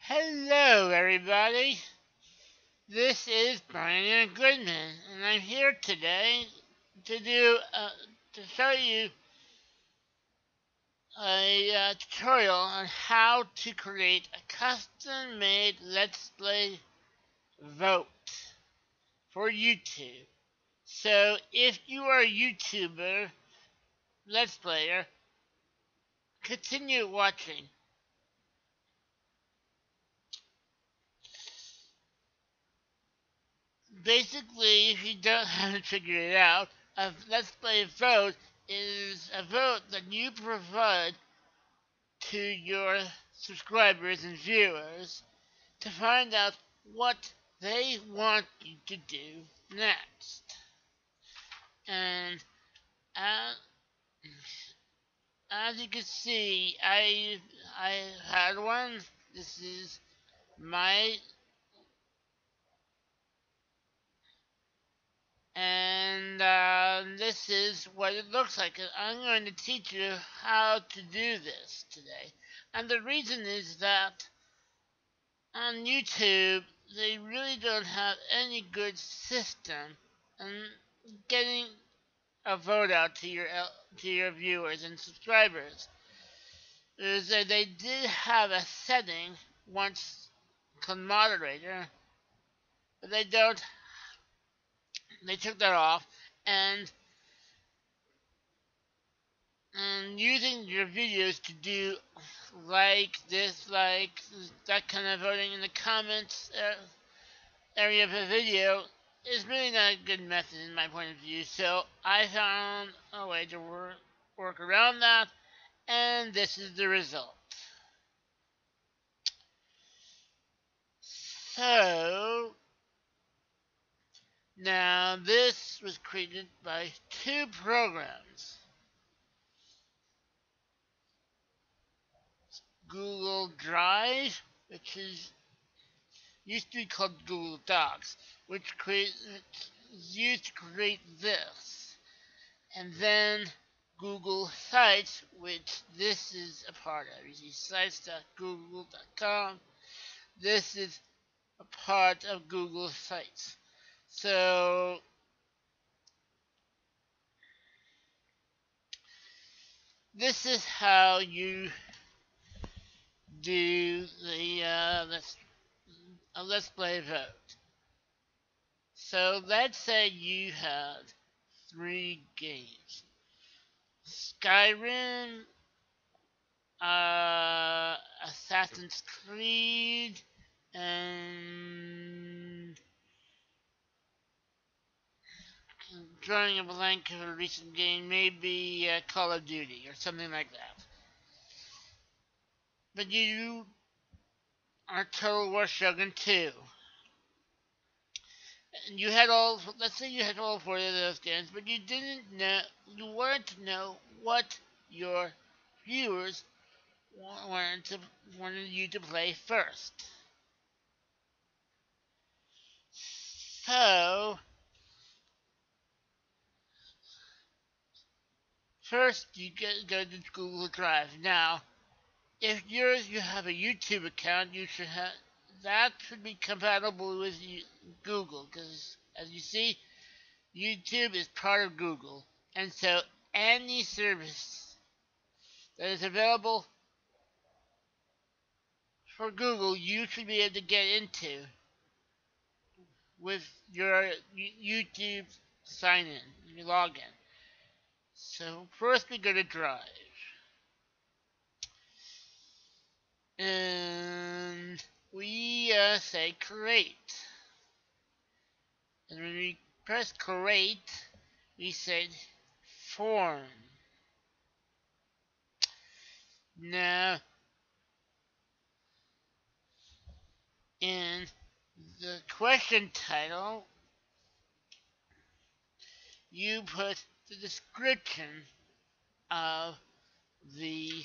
Hello, everybody. This is Brian Goodman, and I'm here today to show you a tutorial on how to create a custom-made Let's Play vote for YouTube. So, if you are a YouTuber, Let's Player, continue watching. Basically, if you don't have to figure it out, a Let's Play vote is a vote that you provide to your subscribers and viewers to find out what they want you to do next. And uh, as you can see, I had one. This is my and this is what it looks like. I'm going to teach you how to do this today. And the reason is that on YouTube, they really don't have any good system in getting a vote out to your viewers and subscribers. Is that they did have a setting once called moderator, but they don't. They took that off, and using your videos to do like this, like that kind of voting in the comments area of a video is really not a good method in my point of view. So I found a way to work around that, and this is the result. So now this was created by two programs. Google Drive, which is used to be called Google Docs, which is used to create this. And then Google Sites, which this is a part of. You see sites.google.com. This is a part of Google Sites. So this is how you do let's play vote. So let's say you had 3 games: Skyrim, Assassin's Creed, and drawing a blank of a recent game, maybe Call of Duty or something like that. But you are Total War Shogun 2. And you had let's say you had all 4 of those games, but you weren't to know what your viewers wanted you to play first. So, first you go to Google Drive. Now, if you have a YouTube account, that should be compatible with Google, because as you see, YouTube is part of Google, and so any service that is available for Google, you should be able to get into with your YouTube sign in, your login. So first we go to Drive, and we say create, and when we press create, we said form. Now in the question title, you put the description of the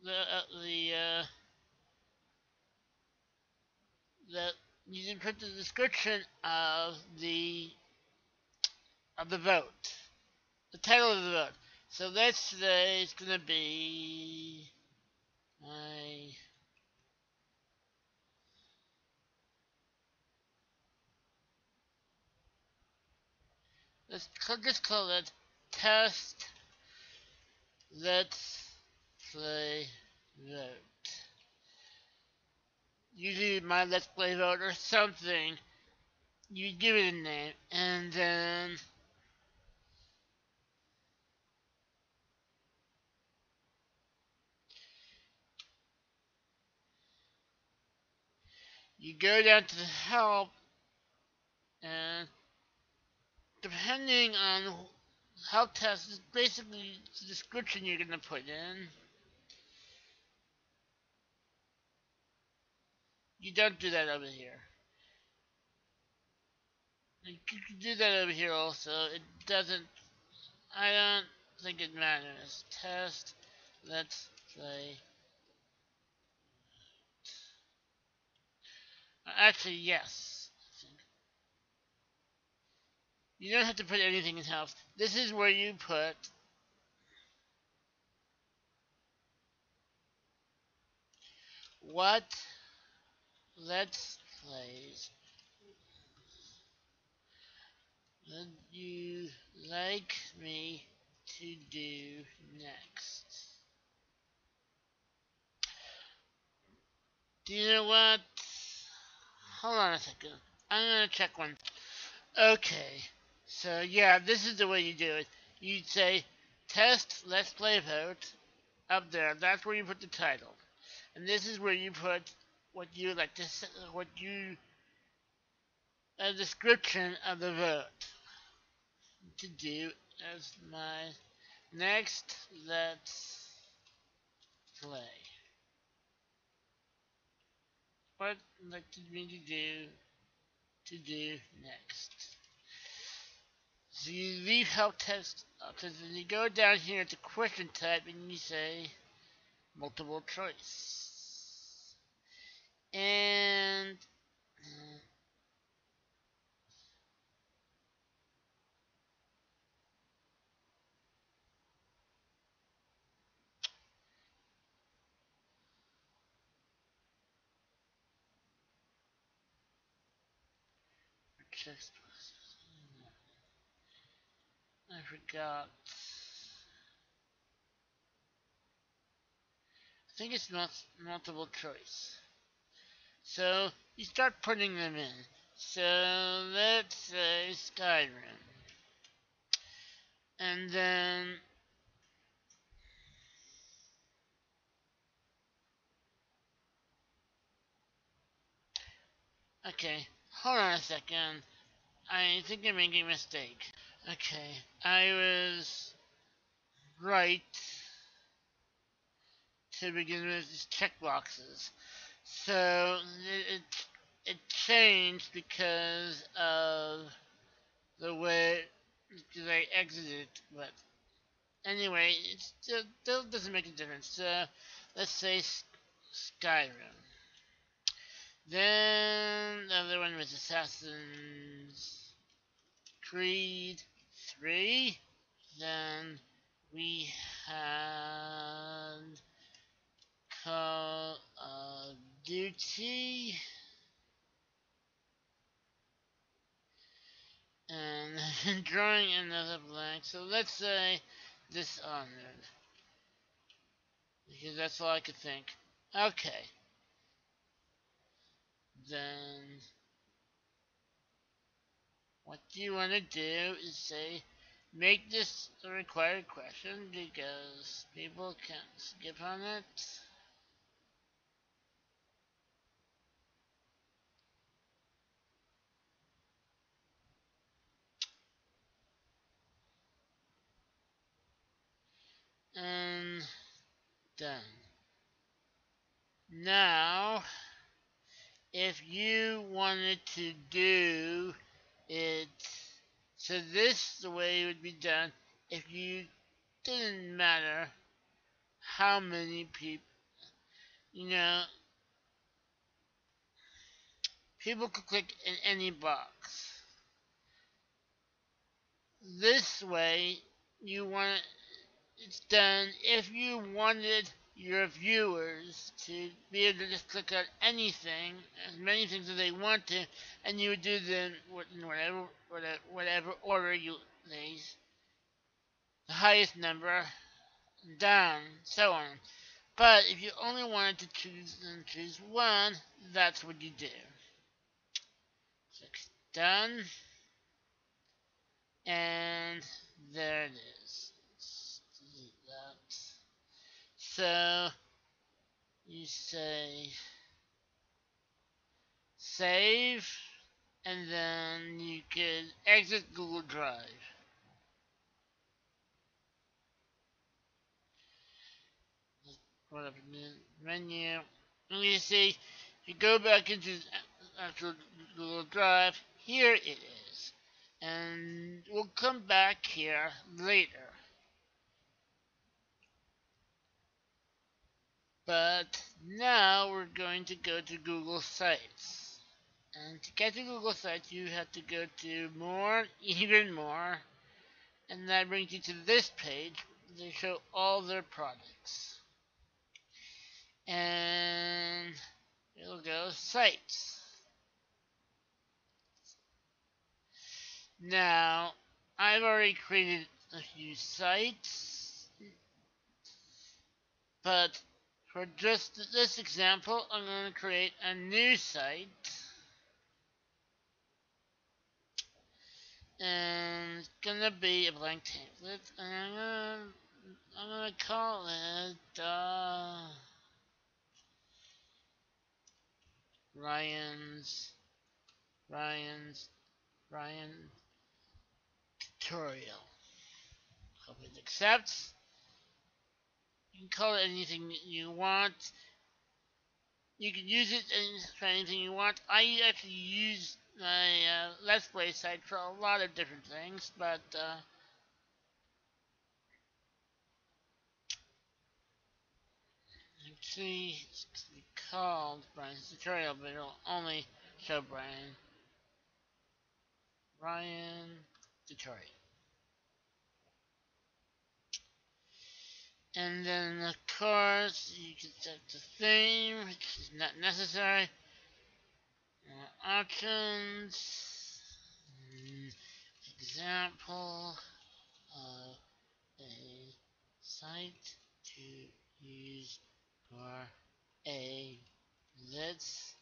the the the you can put the description of the vote, the title of the vote. So let's say it's gonna be my let's call it test. Let's play vote. Usually my let's play vote or something. You give it a name, and then you go down to the help, and depending on help test is basically the description you're gonna put in. You don't do that over here. You can do that over here also. It doesn't. I don't think it matters. Test. Let's play. Actually, yes. You don't have to put anything in health. This is where you put what let's plays would you like me to do next? Do you know what? Hold on a second. I'm gonna check one. Okay. So yeah, this is the way you do it. You'd say test let's play vote up there. That's where you put the title. And this is where you put what you like to what you a description of the vote to do as my next let's play. What like me to do next. So you leave help text up and then you go down here to question type and you say multiple choice. And I forgot. I think it's not multiple choice. So you start putting them in. So let's say Skyrim. And then, okay, hold on a second. I think I'm making a mistake. Okay, I was right to begin with these checkboxes. So it changed because of the way they exited. But anyway, it still doesn't make a difference. So let's say Skyrim. Then the other one was Assassin's Creed 3. Then we had Call of Duty. And drawing another blank. So let's say Dishonored. Because that's all I could think. Okay. Then what you want to do is say, make this a required question because people can't skip on it. And done. Now, if you wanted to do it, so this the way it would be done if you didn't matter how many people, you know, people could click in any box. This way, you want it's done if you wanted your viewers to be able to just click on anything, as many things as they want to, and you would do them in whatever order they, the highest number down, so on. But if you only wanted to choose one, that's what you do. Click done, and there it is. Let's delete that. So you say save, and then you could exit Google Drive. What up in the menu? And you see, if you go back into actual Google Drive, here it is. And we'll come back here later. But now we're going to go to Google Sites. And to get to Google Sites, you have to go to More, Even More, and that brings you to this page. They show all their products. And it'll go Sites. Now, I've already created a few sites, but for just this example, I'm going to create a new site. And it's gonna be a blank template, and I'm gonna call it Ryan's Ryan's Ryan tutorial. Hope it accepts. You can call it anything you want. You can use it for anything you want. I actually use my Let's Play site for a lot of different things, but actually it's called Brian's tutorial, but it'll only show Ryan tutorial. And then of course you can set the theme, which is not necessary. Options. Example of a site to use for a Let's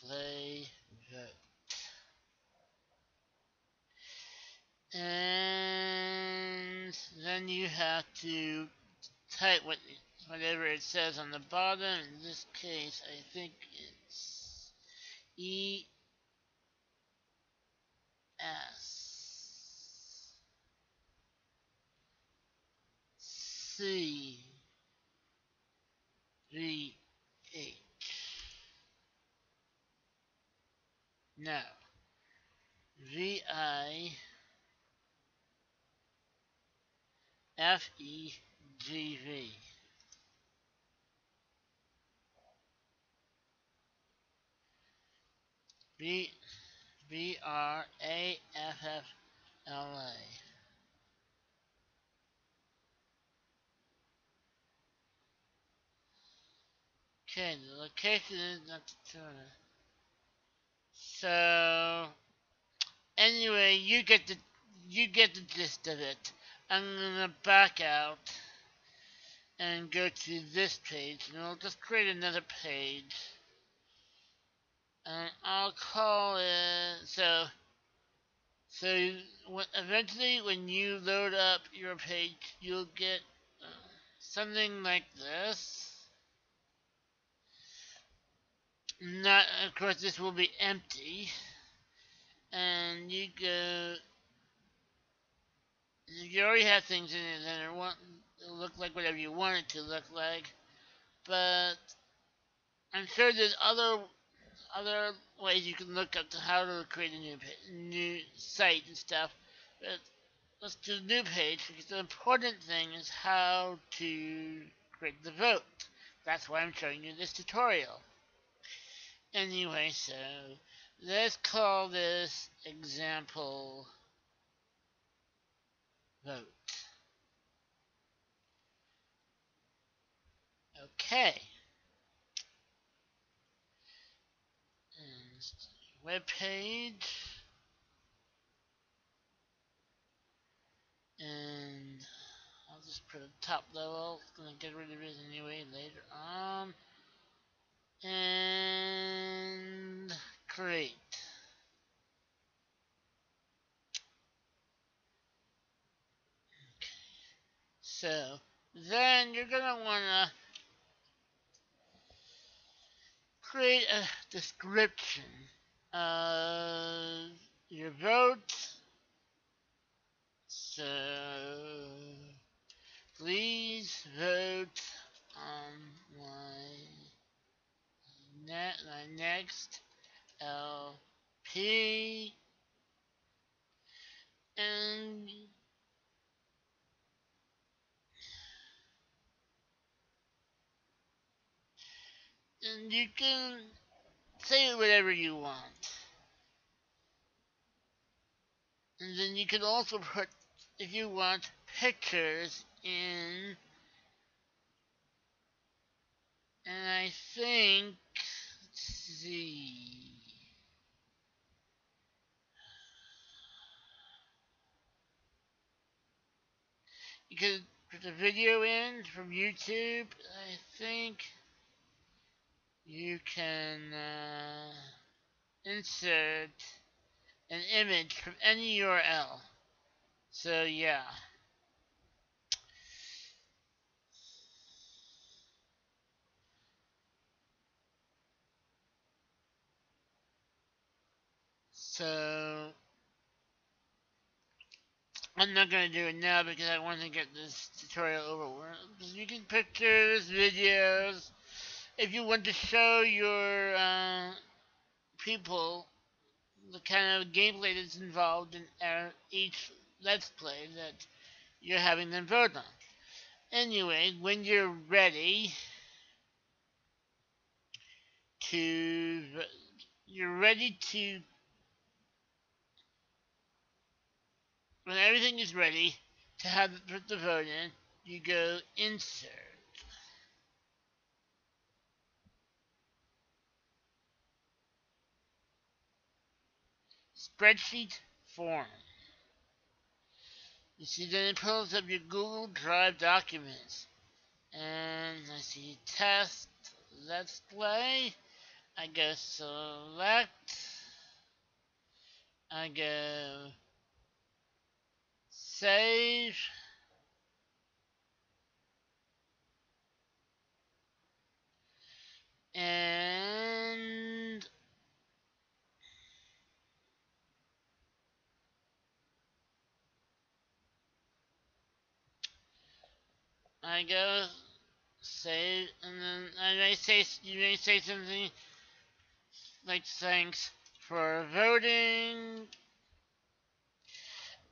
Play vote. And then you have to type whatever it says on the bottom. In this case, I think it's ESC3H. No, VIFEGV. BRAFFLA. Okay, the location is not determined. So anyway, you get the gist of it. I'm gonna back out and go to this page, and I'll just create another page, and I'll call it so eventually when you load up your page, you'll get something like this. Not, of course, this will be empty, and you go. If you already have things in it, then it'll look like whatever you want it to look like. But I'm sure there's other ways you can look up to how to create a new site and stuff. But let's do the new page because the important thing is how to create the vote. That's why I'm showing you this tutorial. Anyway, so let's call this example vote. Okay. And web page. And I'll just put a top level. It's gonna get rid of it anyway later on. And create. So then you're gonna wanna create a description of your vote. So please vote on my next LP, and you can say whatever you want. And then you can also put, if you want, pictures in. And I think, let's see. You could put a video in from YouTube. I think you can insert an image from any URL. So yeah. So I'm not going to do it now because I want to get this tutorial over with. You can pictures, videos. If you want to show your people the kind of gameplay that's involved in each Let's Play that you're having them vote on. Anyway, when you're ready to, you're ready to, when everything is ready to have put the vote in, you go Insert, Spreadsheet Form. You see, then it pulls up your Google Drive documents. And I see Test, Let's Play. I go Select. I go Save. And I go save, and then you may say something like thanks for voting,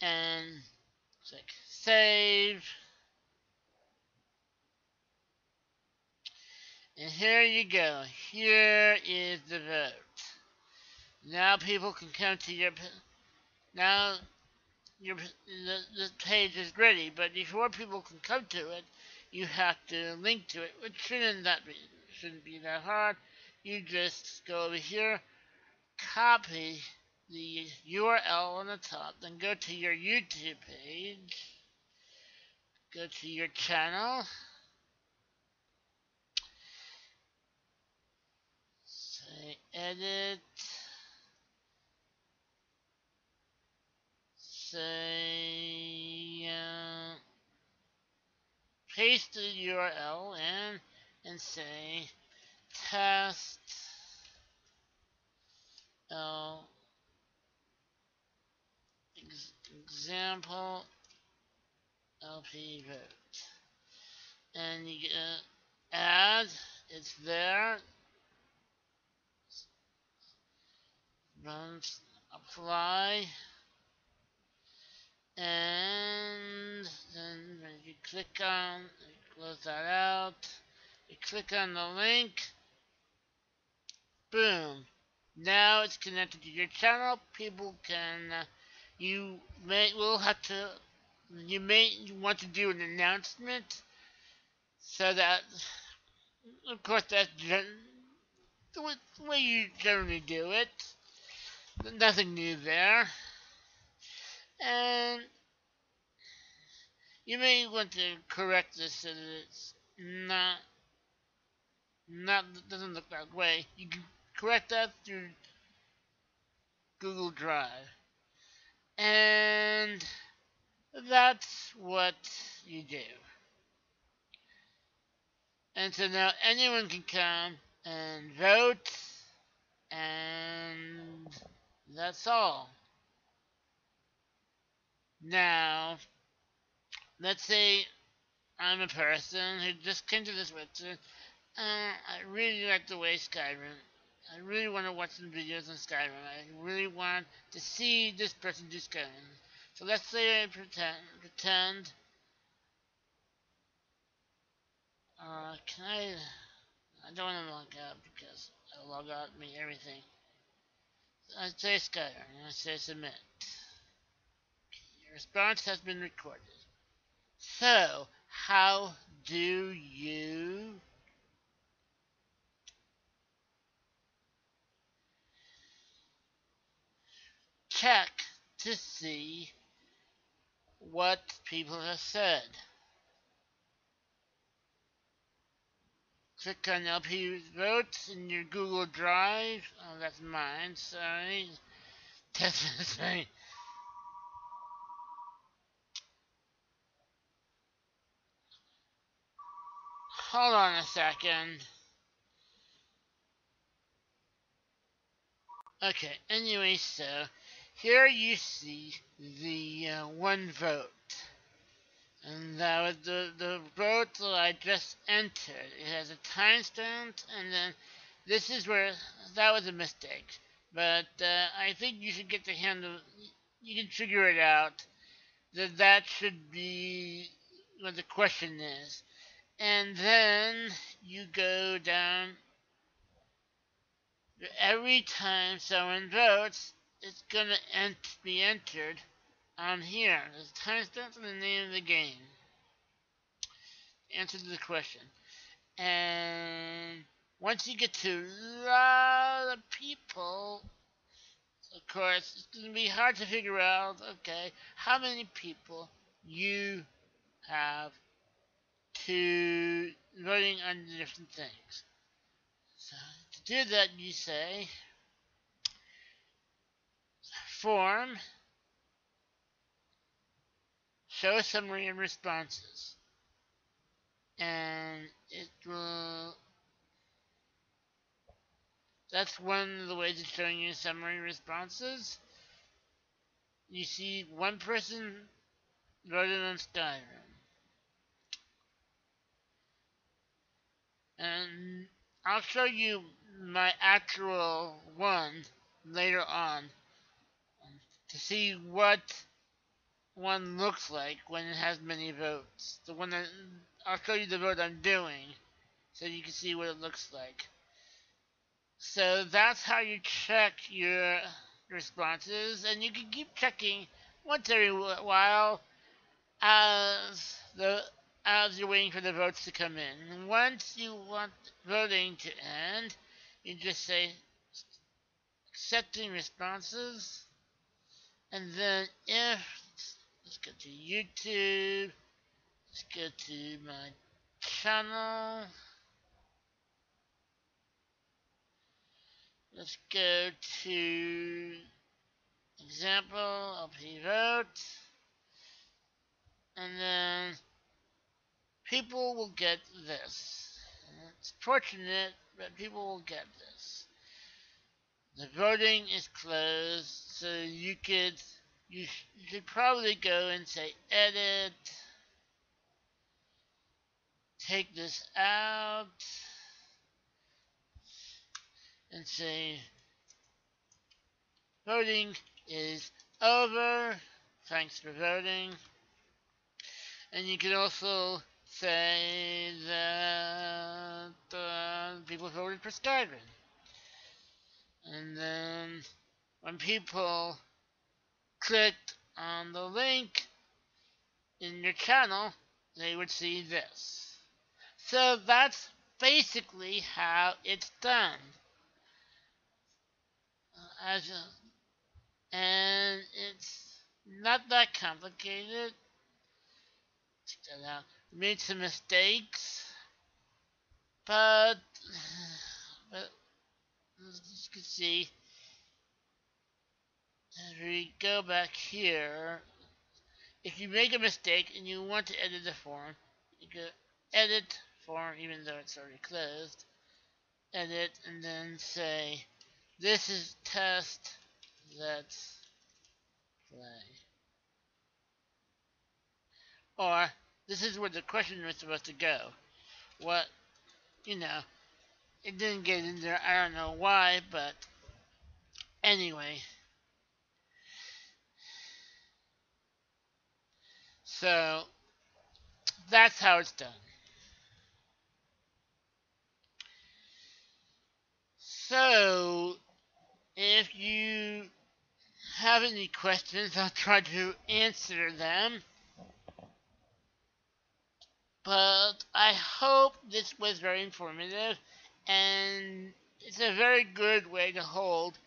and click save, and here you go. Here is the vote. Now people can come to your now the page is ready, but before people can come to it, you have to link to it, which shouldn't be that hard. You just go over here, copy the URL on the top, then go to your YouTube page, go to your channel, say edit, say paste the URL in, and say test example LP vote, and you add, it's there, runs, apply, and then when you click on, close that out, you click on the link, boom, now it's connected to your channel. People can, you may want to do an announcement so that Of course, that's the way you generally do it. Nothing new there. And you may want to correct this so that it's not doesn't look that way. You can correct that through Google Drive. And that's what you do. And so now anyone can come and vote, and that's all. Now, let's say I'm a person who just came to this website. I really like the way Skyrim. I really want to watch some videos on Skyrim. I really want to see this person do Skyrim. So let's say I pretend. Can I? I don't want to log out because it'll log out me everything. I say Skyrim and I say submit. Your response has been recorded. So, how do you check to see what people have said? Click on LP Votes in your Google Drive. Oh, that's mine. Sorry. That's right. Hold on a second. Okay, anyway, so here you see the one vote. And that was the vote that I just entered. It has a timestamp, and then this is where that was a mistake. But I think you should get the handle. You can figure it out. That should be what the question is. And then you go down. Every time someone votes, it's gonna be entered on here. There's timestamp and the name of the game. Answer to the question. And once you get to a lot of people, of course, it's going to be hard to figure out, okay, how many people you have to voting on different things. So to do that, you say form, show summary and responses. And it will, that's one of the ways it's showing you summary responses. You see one person voted on Skyrim. And I'll show you my actual one later on to see what one looks like when it has many votes. The one that I'll show you the vote I'm doing so you can see what it looks like. So that's how you check your responses, and you can keep checking once every while as you're waiting for the votes to come in. Once you want voting to end, you just say accepting responses, and then let's go to YouTube, let's go to my channel, let's go to example, LP vote, and then people will get this. It's fortunate, but people will get this. The voting is closed, so you should probably go and say edit, take this out, and say voting is over. Thanks for voting. And you can also say that people voted for Skyrim. And then when people clicked on the link in your channel, they would see this. So that's basically how it's done. As a, and it's not that complicated. Check that out. Made some mistakes, but but as you can see, if we go back here, if you make a mistake and you want to edit the form, you go edit form, even though it's already closed. Edit and then say, this is test. Let's play. Or this is where the question was supposed to go. What, you know, it didn't get in there. I don't know why, but anyway. So that's how it's done. So if you have any questions, I'll try to answer them. But I hope this was very informative, and it's a very good way to hold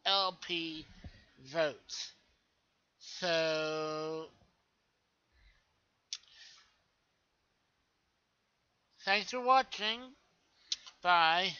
LP votes. So, thanks for watching. Bye.